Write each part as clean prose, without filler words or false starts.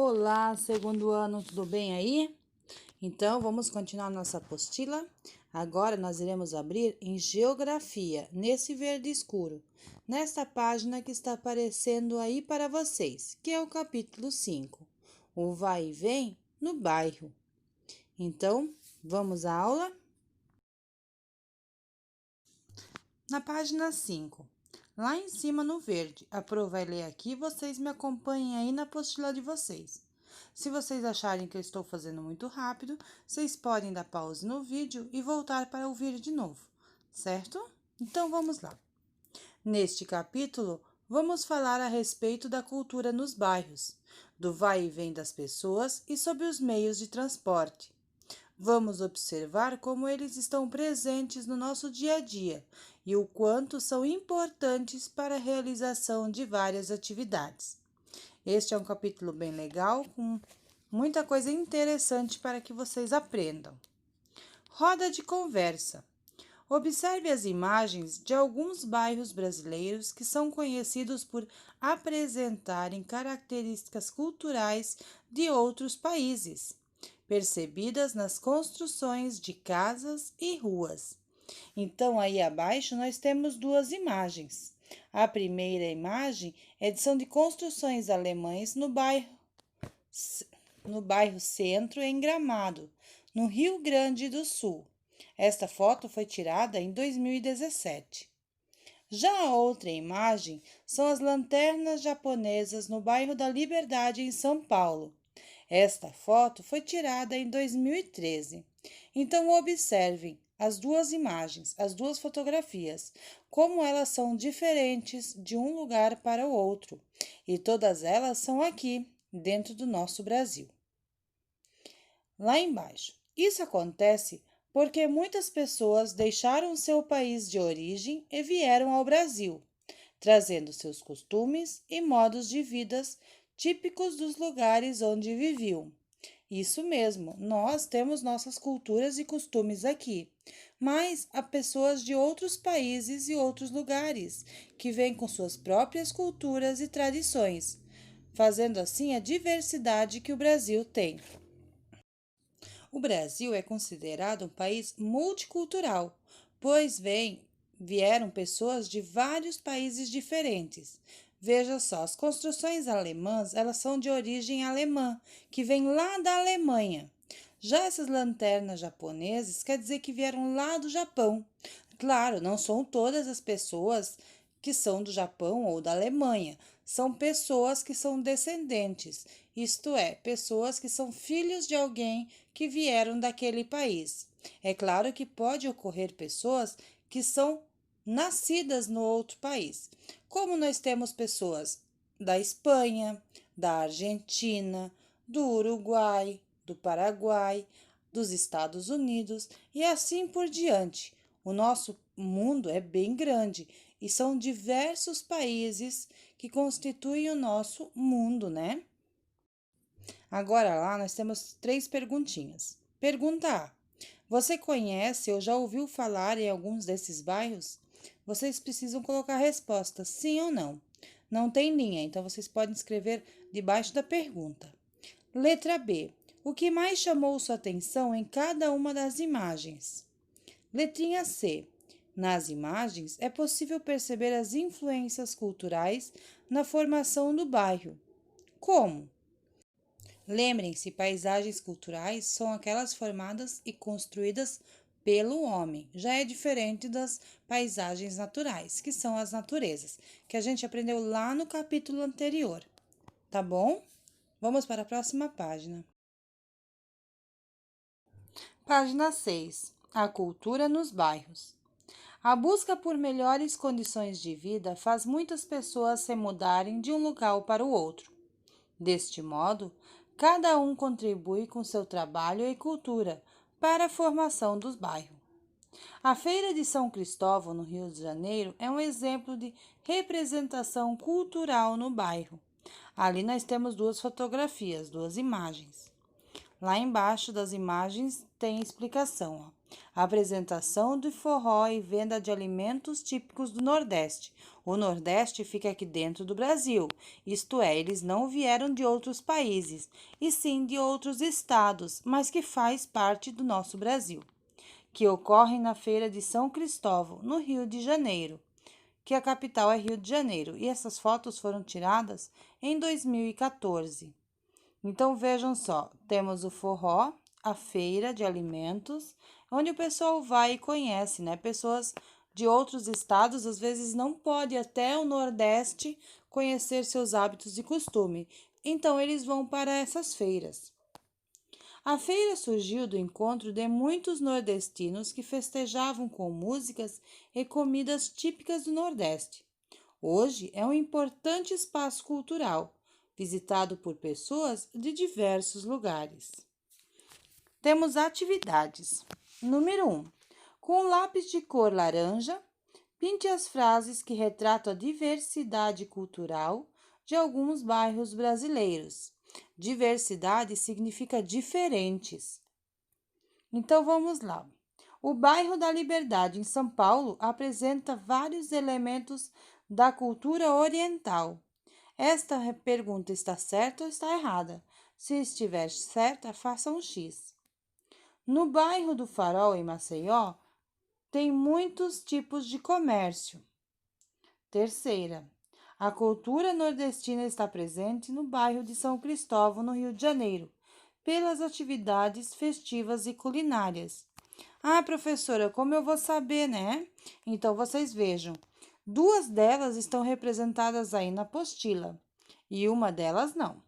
Olá, segundo ano, tudo bem aí? Então, vamos continuar nossa apostila. Agora, nós iremos abrir em Geografia, nesse verde escuro, nesta página que está aparecendo aí para vocês, que é o capítulo 5, o vai e vem no bairro. Então, vamos à aula? Na página 5, lá em cima no verde, a Pro vai ler aqui, vocês me acompanhem aí na apostila de vocês. Se vocês acharem que eu estou fazendo muito rápido, vocês podem dar pause no vídeo e voltar para ouvir de novo, certo? Então vamos lá. Neste capítulo, vamos falar a respeito da cultura nos bairros, do vai e vem das pessoas e sobre os meios de transporte. Vamos observar como eles estão presentes no nosso dia a dia e o quanto são importantes para a realização de várias atividades. Este é um capítulo bem legal, com muita coisa interessante para que vocês aprendam. Roda de conversa. Observe as imagens de alguns bairros brasileiros que são conhecidos por apresentarem características culturais de outros países, percebidas nas construções de casas e ruas. Então, aí abaixo nós temos duas imagens. A primeira imagem são de construções alemães no bairro Centro, em Gramado, no Rio Grande do Sul. Esta foto foi tirada em 2017. Já a outra imagem são as lanternas japonesas no bairro da Liberdade, em São Paulo. Esta foto foi tirada em 2013. Então, observem as duas imagens, as duas fotografias, como elas são diferentes de um lugar para o outro. E todas elas são aqui, dentro do nosso Brasil. Lá embaixo, isso acontece porque muitas pessoas deixaram seu país de origem e vieram ao Brasil, trazendo seus costumes e modos de vida típicos dos lugares onde viviam. Isso mesmo, nós temos nossas culturas e costumes aqui, mas há pessoas de outros países e outros lugares que vêm com suas próprias culturas e tradições, fazendo assim a diversidade que o Brasil tem. O Brasil é considerado um país multicultural, pois vieram pessoas de vários países diferentes. Veja só, as construções alemãs, elas são de origem alemã, que vem lá da Alemanha. Já essas lanternas japonesas, quer dizer que vieram lá do Japão. Claro, não são todas as pessoas que são do Japão ou da Alemanha. São pessoas que são descendentes, isto é, pessoas que são filhos de alguém que vieram daquele país. É claro que pode ocorrer pessoas que são nascidas no outro país, como nós temos pessoas da Espanha, da Argentina, do Uruguai, do Paraguai, dos Estados Unidos e assim por diante. O nosso mundo é bem grande e são diversos países que constituem o nosso mundo, né? Agora lá nós temos 3 perguntinhas. Pergunta A: você conhece ou já ouviu falar em alguns desses bairros? Vocês precisam colocar a resposta sim ou não. Não tem linha, então vocês podem escrever debaixo da pergunta. Letra B: o que mais chamou sua atenção em cada uma das imagens? Letrinha C: nas imagens é possível perceber as influências culturais na formação do bairro. Como? Lembrem-se, paisagens culturais são aquelas formadas e construídas pelo homem. Já é diferente das paisagens naturais, que são as naturezas, que a gente aprendeu lá no capítulo anterior. Tá bom? Vamos para a próxima página. Página 6. A cultura nos bairros. A busca por melhores condições de vida faz muitas pessoas se mudarem de um local para o outro. Deste modo, cada um contribui com seu trabalho e cultura para a formação dos bairros. A Feira de São Cristóvão, no Rio de Janeiro, é um exemplo de representação cultural no bairro. Ali nós temos 2 fotografias, 2 imagens. Lá embaixo das imagens tem explicação. Apresentação do forró e venda de alimentos típicos do Nordeste. O Nordeste fica aqui dentro do Brasil, isto é, eles não vieram de outros países, e sim de outros estados, mas que faz parte do nosso Brasil, que ocorre na Feira de São Cristóvão, no Rio de Janeiro, que a capital é Rio de Janeiro, e essas fotos foram tiradas em 2014. Então vejam só, temos o forró, a feira de alimentos, onde o pessoal vai e conhece, né? Pessoas de outros estados às vezes não podem até o Nordeste conhecer seus hábitos e costume. Então eles vão para essas feiras. A feira surgiu do encontro de muitos nordestinos que festejavam com músicas e comidas típicas do Nordeste. Hoje é um importante espaço cultural, visitado por pessoas de diversos lugares. Temos atividades. Número 1. Com lápis de cor laranja, pinte as frases que retratam a diversidade cultural de alguns bairros brasileiros. Diversidade significa diferentes. Então vamos lá. O bairro da Liberdade, em São Paulo, apresenta vários elementos da cultura oriental. Esta pergunta está certa ou está errada? Se estiver certa, faça um X. No bairro do Farol, em Maceió, tem muitos tipos de comércio. Terceira, a cultura nordestina está presente no bairro de São Cristóvão, no Rio de Janeiro, pelas atividades festivas e culinárias. Ah, professora, como eu vou saber, né? Então vocês vejam. Duas delas estão representadas aí na apostila e uma delas não.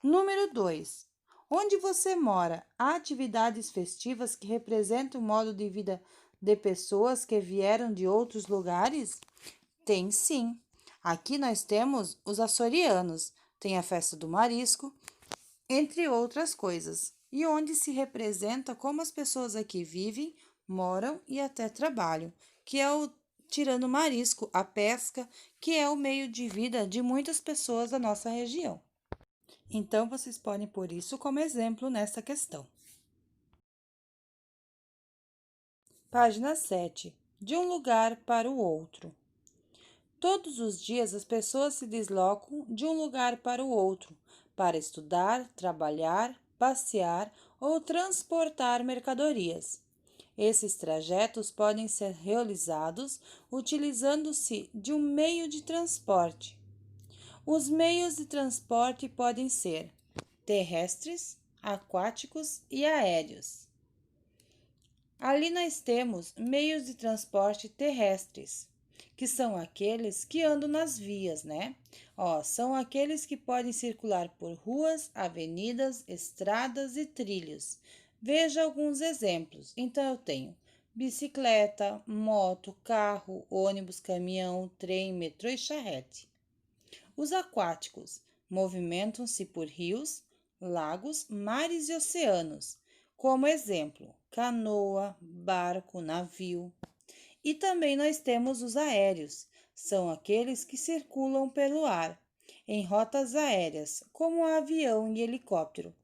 Número 2. Onde você mora? Há atividades festivas que representam o modo de vida de pessoas que vieram de outros lugares? Tem sim. Aqui nós temos os açorianos, tem a festa do marisco, entre outras coisas, e onde se representa como as pessoas aqui vivem, moram e até trabalham, que é o tirando marisco, a pesca, que é o meio de vida de muitas pessoas da nossa região. Então, vocês podem pôr isso como exemplo nessa questão. Página 7. De um lugar para o outro. Todos os dias as pessoas se deslocam de um lugar para o outro para estudar, trabalhar, passear ou transportar mercadorias. Esses trajetos podem ser realizados utilizando-se de um meio de transporte. Os meios de transporte podem ser terrestres, aquáticos e aéreos. Ali nós temos meios de transporte terrestres, que são aqueles que andam nas vias, né? São aqueles que podem circular por ruas, avenidas, estradas e trilhos. Veja alguns exemplos. Então, eu tenho bicicleta, moto, carro, ônibus, caminhão, trem, metrô e charrete. Os aquáticos movimentam-se por rios, lagos, mares e oceanos, como exemplo, canoa, barco, navio. E também nós temos os aéreos, são aqueles que circulam pelo ar, em rotas aéreas, como avião e helicóptero.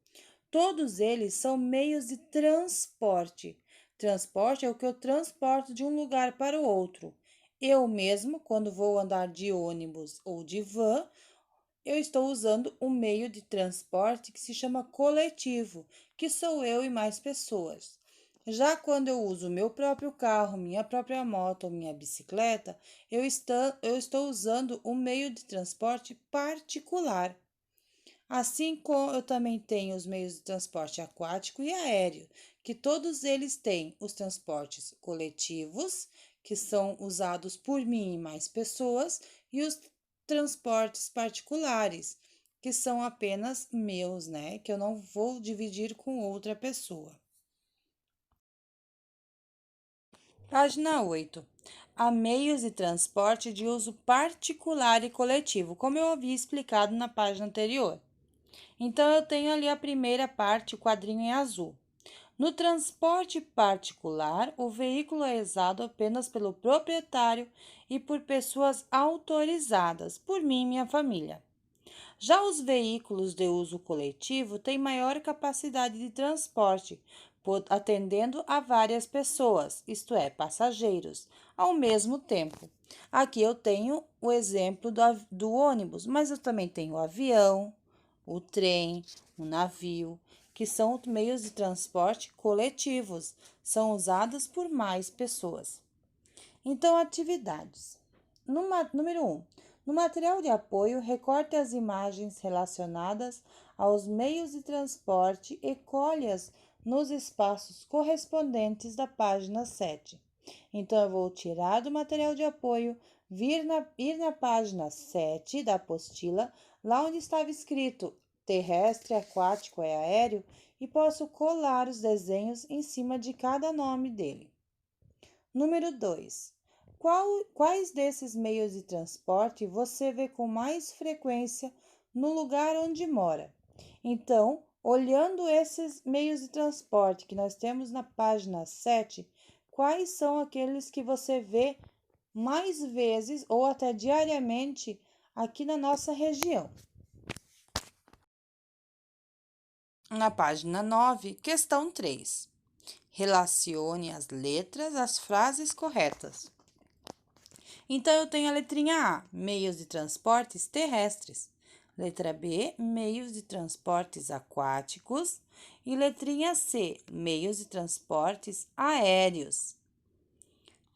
Todos eles são meios de transporte. Transporte é o que eu transporto de um lugar para o outro. Eu mesmo, quando vou andar de ônibus ou de van, eu estou usando um meio de transporte que se chama coletivo, que sou eu e mais pessoas. Já quando eu uso meu próprio carro, minha própria moto ou minha bicicleta, eu estou usando um meio de transporte particular. Assim como eu também tenho os meios de transporte aquático e aéreo, que todos eles têm os transportes coletivos, que são usados por mim e mais pessoas, e os transportes particulares, que são apenas meus, né? Que eu não vou dividir com outra pessoa. Página 8. Há meios de transporte de uso particular e coletivo, como eu havia explicado na página anterior. Então, eu tenho ali a primeira parte, o quadrinho em azul. No transporte particular, o veículo é usado apenas pelo proprietário e por pessoas autorizadas, por mim e minha família. Já os veículos de uso coletivo têm maior capacidade de transporte, atendendo a várias pessoas, isto é, passageiros, ao mesmo tempo. Aqui eu tenho o exemplo do ônibus, mas eu também tenho o avião, o trem, o navio, que são meios de transporte coletivos, são usados por mais pessoas. Então, atividades. Número 1. No material de apoio, recorte as imagens relacionadas aos meios de transporte e colhe-as nos espaços correspondentes da página 7. Então, eu vou tirar do material de apoio, ir na página 7 da apostila, lá onde estava escrito terrestre, aquático e aéreo, e posso colar os desenhos em cima de cada nome dele. Número 2. Quais desses meios de transporte você vê com mais frequência no lugar onde mora? Então, olhando esses meios de transporte que nós temos na página 7, quais são aqueles que você vê mais vezes ou até diariamente aqui na nossa região? Na página 9, questão 3. Relacione as letras às frases corretas. Então, eu tenho a letrinha A, meios de transportes terrestres. Letra B, meios de transportes aquáticos. E letrinha C, meios de transportes aéreos.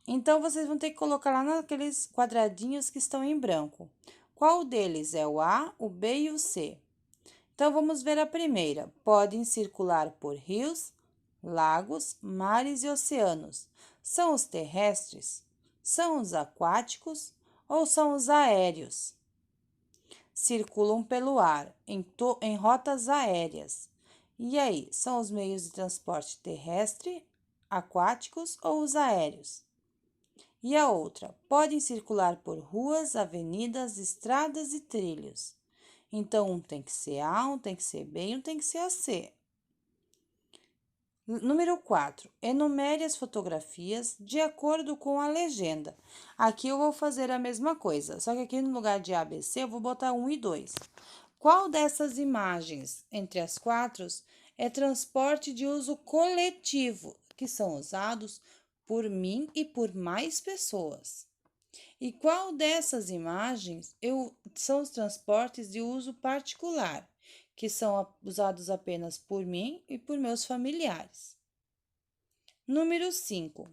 Então, vocês vão ter que colocar lá naqueles quadradinhos que estão em branco. Qual deles é o A, o B e o C? Então, vamos ver a primeira. Podem circular por rios, lagos, mares e oceanos. São os terrestres? São os aquáticos ou são os aéreos? Circulam pelo ar, em rotas aéreas. E aí, são os meios de transporte terrestre, aquáticos ou os aéreos? E a outra, podem circular por ruas, avenidas, estradas e trilhos. Então, um tem que ser A, um tem que ser B e um tem que ser a C. Número 4. Enumere as fotografias de acordo com a legenda. Aqui eu vou fazer a mesma coisa, só que aqui no lugar de A, B, C, eu vou botar 1 e 2. Qual dessas imagens, entre as quatro, é transporte de uso coletivo, que são usados por mim e por mais pessoas? E qual dessas imagens são os transportes de uso particular, que são usados apenas por mim e por meus familiares? Número 5.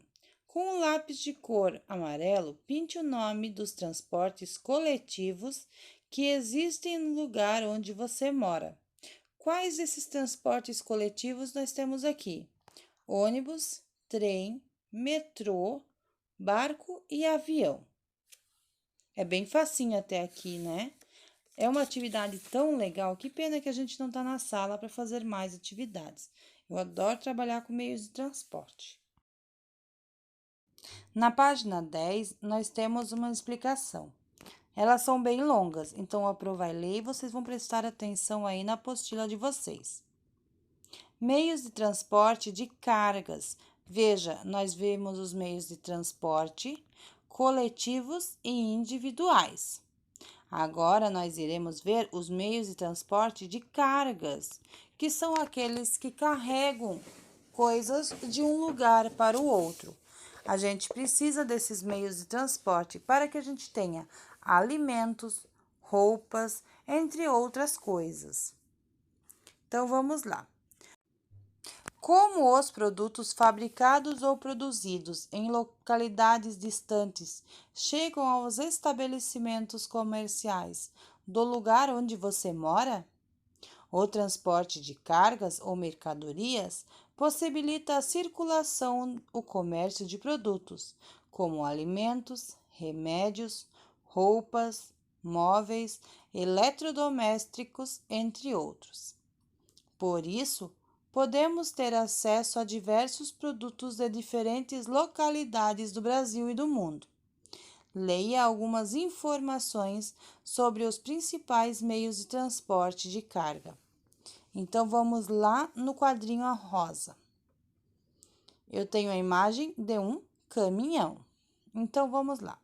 Com um lápis de cor amarelo, pinte o nome dos transportes coletivos que existem no lugar onde você mora. Quais desses transportes coletivos nós temos aqui? Ônibus, trem, metrô, barco e avião. É bem facinho até aqui, né? É uma atividade tão legal, que pena que a gente não está na sala para fazer mais atividades. Eu adoro trabalhar com meios de transporte. Na página 10, nós temos uma explicação. Elas são bem longas, então a Pro vai ler e vocês vão prestar atenção aí na apostila de vocês. Meios de transporte de cargas. Veja, nós vemos os meios de transporte coletivos e individuais. Agora, nós iremos ver os meios de transporte de cargas, que são aqueles que carregam coisas de um lugar para o outro. A gente precisa desses meios de transporte para que a gente tenha alimentos, roupas, entre outras coisas. Então, vamos lá. Como os produtos fabricados ou produzidos em localidades distantes chegam aos estabelecimentos comerciais do lugar onde você mora? O transporte de cargas ou mercadorias possibilita a circulação, o comércio de produtos, como alimentos, remédios, roupas, móveis, eletrodomésticos, entre outros. Por isso, podemos ter acesso a diversos produtos de diferentes localidades do Brasil e do mundo. Leia algumas informações sobre os principais meios de transporte de carga. Então, vamos lá no quadrinho rosa. Eu tenho a imagem de um caminhão. Então, vamos lá.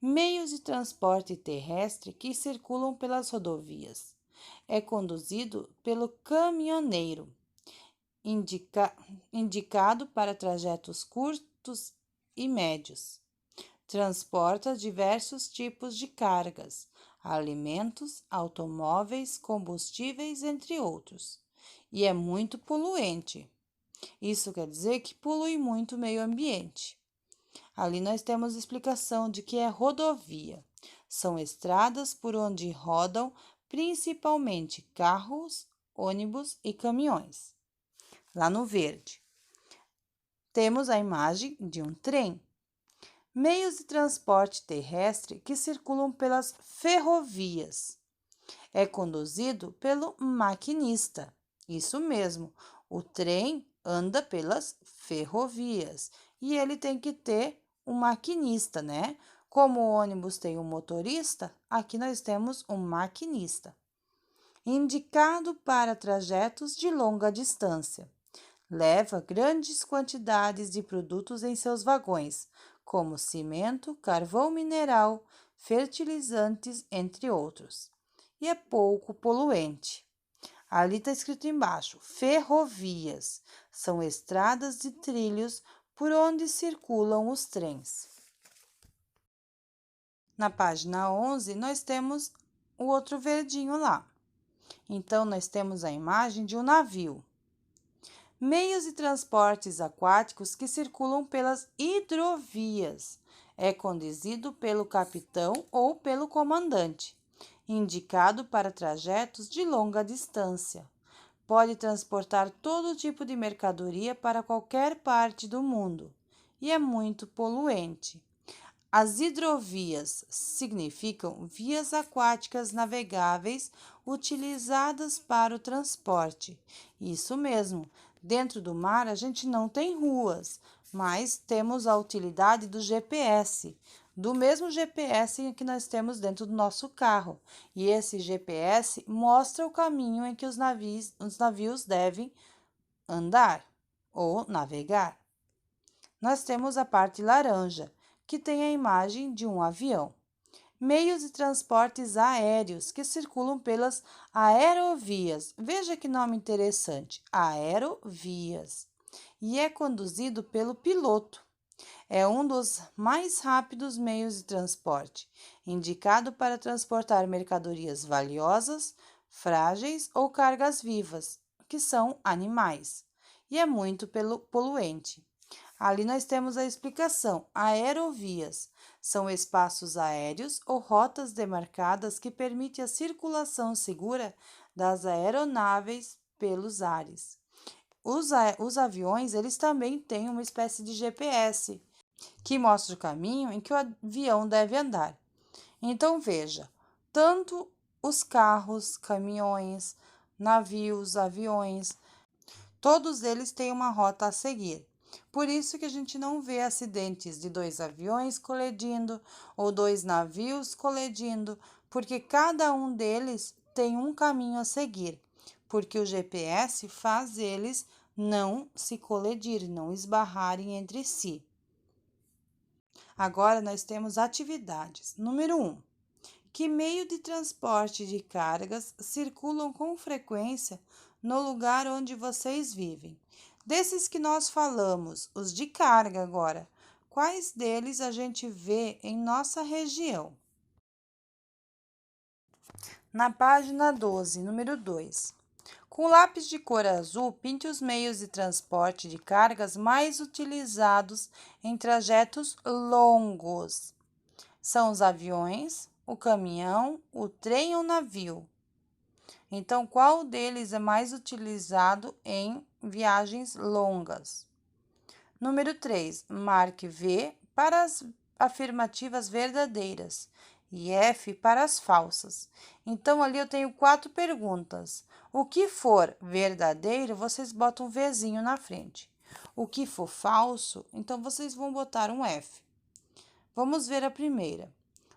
Meios de transporte terrestre que circulam pelas rodovias. É conduzido pelo caminhoneiro. indicado para trajetos curtos e médios. Transporta diversos tipos de cargas, alimentos, automóveis, combustíveis, entre outros. E é muito poluente. Isso quer dizer que polui muito o meio ambiente. Ali nós temos explicação de que é rodovia. São estradas por onde rodam principalmente carros, ônibus e caminhões. Lá no verde, temos a imagem de um trem. Meios de transporte terrestre que circulam pelas ferrovias. É conduzido pelo maquinista. Isso mesmo, o trem anda pelas ferrovias e ele tem que ter um maquinista, né? Como o ônibus tem um motorista, aqui nós temos um maquinista. Indicado para trajetos de longa distância. Leva grandes quantidades de produtos em seus vagões, como cimento, carvão mineral, fertilizantes, entre outros. E é pouco poluente. Ali está escrito embaixo: ferrovias. São estradas de trilhos por onde circulam os trens. Na página 11, nós temos o outro verdinho lá. Então, nós temos a imagem de um navio. Meios de transportes aquáticos que circulam pelas hidrovias. É conduzido pelo capitão ou pelo comandante. Indicado para trajetos de longa distância. Pode transportar todo tipo de mercadoria para qualquer parte do mundo e é muito poluente. As hidrovias significam vias aquáticas navegáveis utilizadas para o transporte. Isso mesmo, dentro do mar a gente não tem ruas, mas temos a utilidade do GPS, do mesmo GPS que nós temos dentro do nosso carro. E esse GPS mostra o caminho em que os navios devem andar ou navegar. Nós temos a parte laranja, que tem a imagem de um avião. Meios de transportes aéreos que circulam pelas aerovias. Veja que nome interessante, aerovias. E é conduzido pelo piloto. É um dos mais rápidos meios de transporte, indicado para transportar mercadorias valiosas, frágeis ou cargas vivas, que são animais. E é muito poluente. Ali nós temos a explicação. Aerovias são espaços aéreos ou rotas demarcadas que permitem a circulação segura das aeronaves pelos ares. Os aviões, eles também têm uma espécie de GPS, que mostra o caminho em que o avião deve andar. Então, veja, tanto os carros, caminhões, navios, aviões, todos eles têm uma rota a seguir. Por isso que a gente não vê acidentes de dois aviões colidindo ou dois navios colidindo, porque cada um deles tem um caminho a seguir, porque o GPS faz eles não se colidir, não esbarrarem entre si. Agora nós temos atividades. Número 1. Que meio de transporte de cargas circulam com frequência no lugar onde vocês vivem? Desses que nós falamos, os de carga agora, quais deles a gente vê em nossa região? Na página 12, número 2. Com lápis de cor azul, pinte os meios de transporte de cargas mais utilizados em trajetos longos. São os aviões, o caminhão, o trem ou navio. Então, qual deles é mais utilizado em viagens longas? Número 3. Marque V para as afirmativas verdadeiras e F para as falsas. Então, ali eu tenho 4 perguntas. O que for verdadeiro, vocês botam um Vzinho na frente. O que for falso, então vocês vão botar um F. Vamos ver a primeira.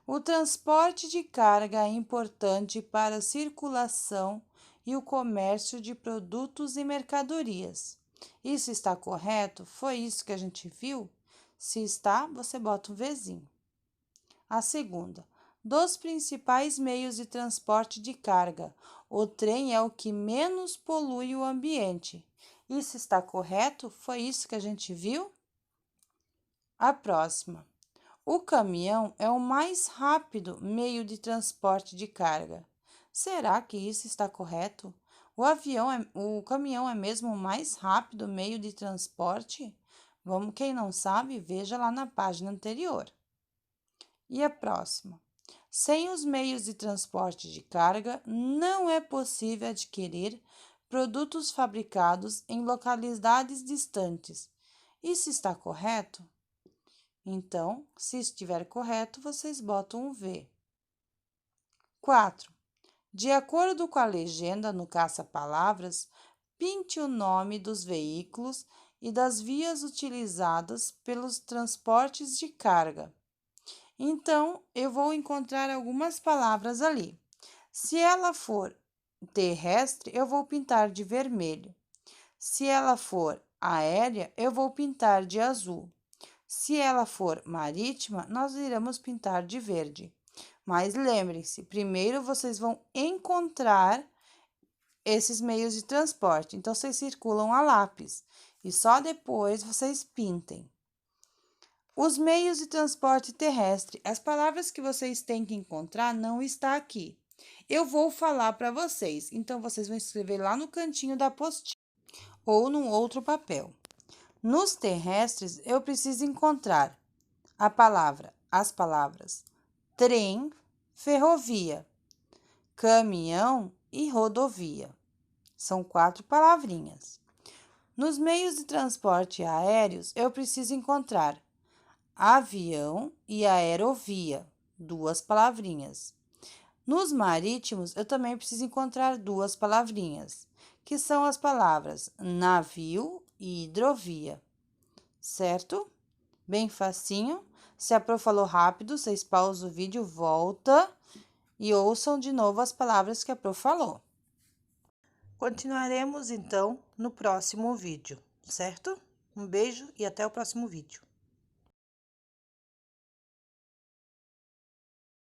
O transporte de carga é importante para a circulação e o comércio de produtos e mercadorias. Isso está correto? Foi isso que a gente viu? Se está, você bota um Vzinho. A segunda. Dos principais meios de transporte de carga, o trem é o que menos polui o ambiente. Isso está correto? Foi isso que a gente viu? A próxima. O caminhão é o mais rápido meio de transporte de carga. Será que isso está correto? O caminhão é mesmo o mais rápido meio de transporte? Quem não sabe, veja lá na página anterior. E a próxima? Sem os meios de transporte de carga, não é possível adquirir produtos fabricados em localidades distantes. Isso está correto? Então, se estiver correto, vocês botam um V. 4. De acordo com a legenda no caça-palavras, pinte o nome dos veículos e das vias utilizadas pelos transportes de carga. Então, eu vou encontrar algumas palavras ali. Se ela for terrestre, eu vou pintar de vermelho. Se ela for aérea, eu vou pintar de azul. Se ela for marítima, nós iremos pintar de verde. Mas lembrem-se, primeiro vocês vão encontrar esses meios de transporte. Então, vocês circulam a lápis e só depois vocês pintem. Os meios de transporte terrestre, as palavras que vocês têm que encontrar não está aqui. Eu vou falar para vocês, então vocês vão escrever lá no cantinho da apostila ou num outro papel. Nos terrestres, eu preciso encontrar as palavras trem, ferrovia, caminhão e rodovia. São 4 palavrinhas. Nos meios de transporte aéreos, eu preciso encontrar avião e aerovia, 2 palavrinhas. Nos marítimos, eu também preciso encontrar 2 palavrinhas, que são as palavras navio e hidrovia, certo? Bem facinho. Se a Pro falou rápido, vocês pausam o vídeo, volta e ouçam de novo as palavras que a Pro falou. Continuaremos, então, no próximo vídeo, certo? Um beijo e até o próximo vídeo.